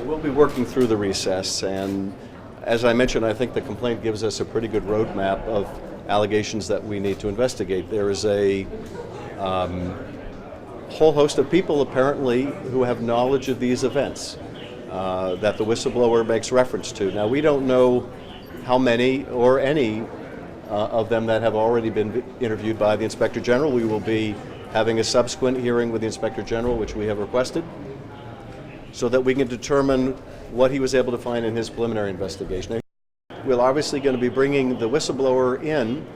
We'll be working through the recess, and as I mentioned, I think the complaint gives us a pretty good roadmap of allegations that we need to investigate. There is a whole host of people apparently who have knowledge of these events that the whistleblower makes reference to. Now, we don't know how many or any of them that have already been interviewed by the Inspector General. We will be having a subsequent hearing with the Inspector General, which we have requested, so that we can determine what he was able to find in his preliminary investigation. We're obviously going to be bringing the whistleblower in,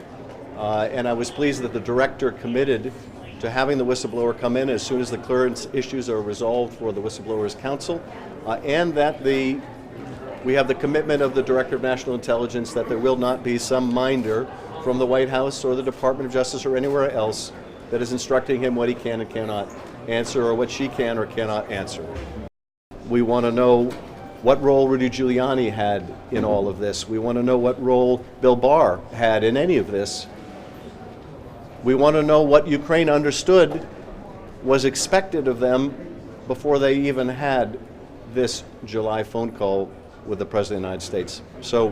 and I was pleased that the director committed to having the whistleblower come in as soon as the clearance issues are resolved for the Whistleblowers Council, and that we have the commitment of the Director of National Intelligence that there will not be some minder from the White House or the Department of Justice or anywhere else that is instructing him what he can and cannot answer or what she can or cannot answer. We want to know what role Rudy Giuliani had in all of this. We want to know what role Bill Barr had in any of this. We want to know what Ukraine understood was expected of them before they even had this July phone call with the President of the United States. So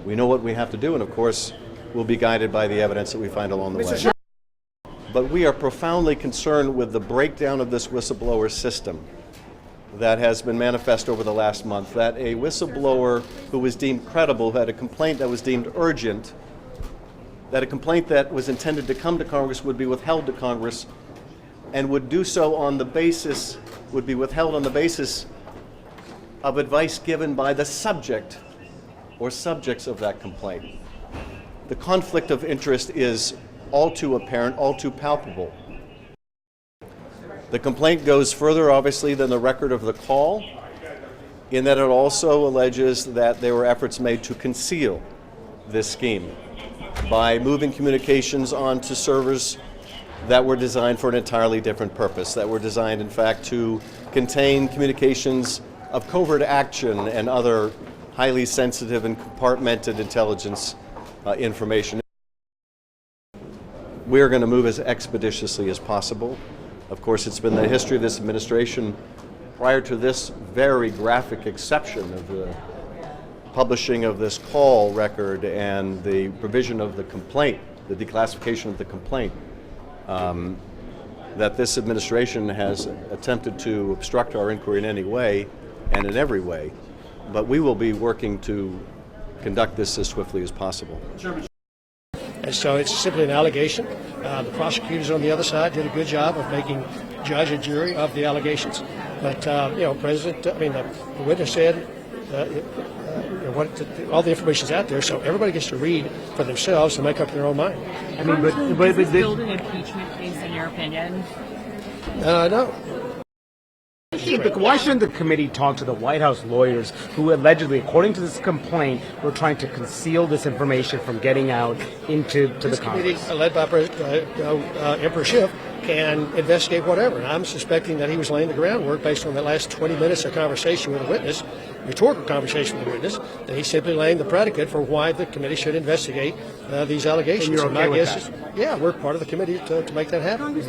we know what we have to do, and of course we'll be guided by the evidence that we find along the way. But we are profoundly concerned with the breakdown of this whistleblower system that has been manifest over the last month, that a whistleblower who was deemed credible, who had a complaint that was deemed urgent, that a complaint that was intended to come to Congress would be withheld to Congress, and would do so on the basis, would be withheld on the basis of advice given by the subject or subjects of that complaint. The conflict of interest is all too apparent, all too palpable. The complaint goes further, obviously, than the record of the call, in that it also alleges that there were efforts made to conceal this scheme by moving communications onto servers that were designed for an entirely different purpose, that were designed, in fact, to contain communications of covert action and other highly sensitive and compartmented intelligence information. We're going to move as expeditiously as possible. Of course, it's been the history of this administration prior to this very graphic exception of the publishing of this call record and the provision of the complaint, the declassification of the complaint, that this administration has attempted to obstruct our inquiry in any way and in every way. But we will be working to conduct this as swiftly as possible. And so it's simply an allegation. The prosecutors on the other side did a good job of making judge and jury of the allegations. But, the witness said all the information's out there, so everybody gets to read for themselves and make up their own mind. I mean, but is this build an impeachment case, in your opinion? No. Why shouldn't the committee talk to the White House lawyers who allegedly, according to this complaint, were trying to conceal this information from getting out into the Congress? Committee, led by Emperor Schiff, can investigate whatever. And I'm suspecting that he was laying the groundwork based on the last 20 minutes of conversation with a witness, rhetorical conversation with a witness, that he's simply laying the predicate for why the committee should investigate these allegations. And you're okay with that? Yeah, we're part of the committee to make that happen. With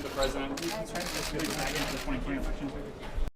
the president, are you concerned that this could be back into the 2020 elections?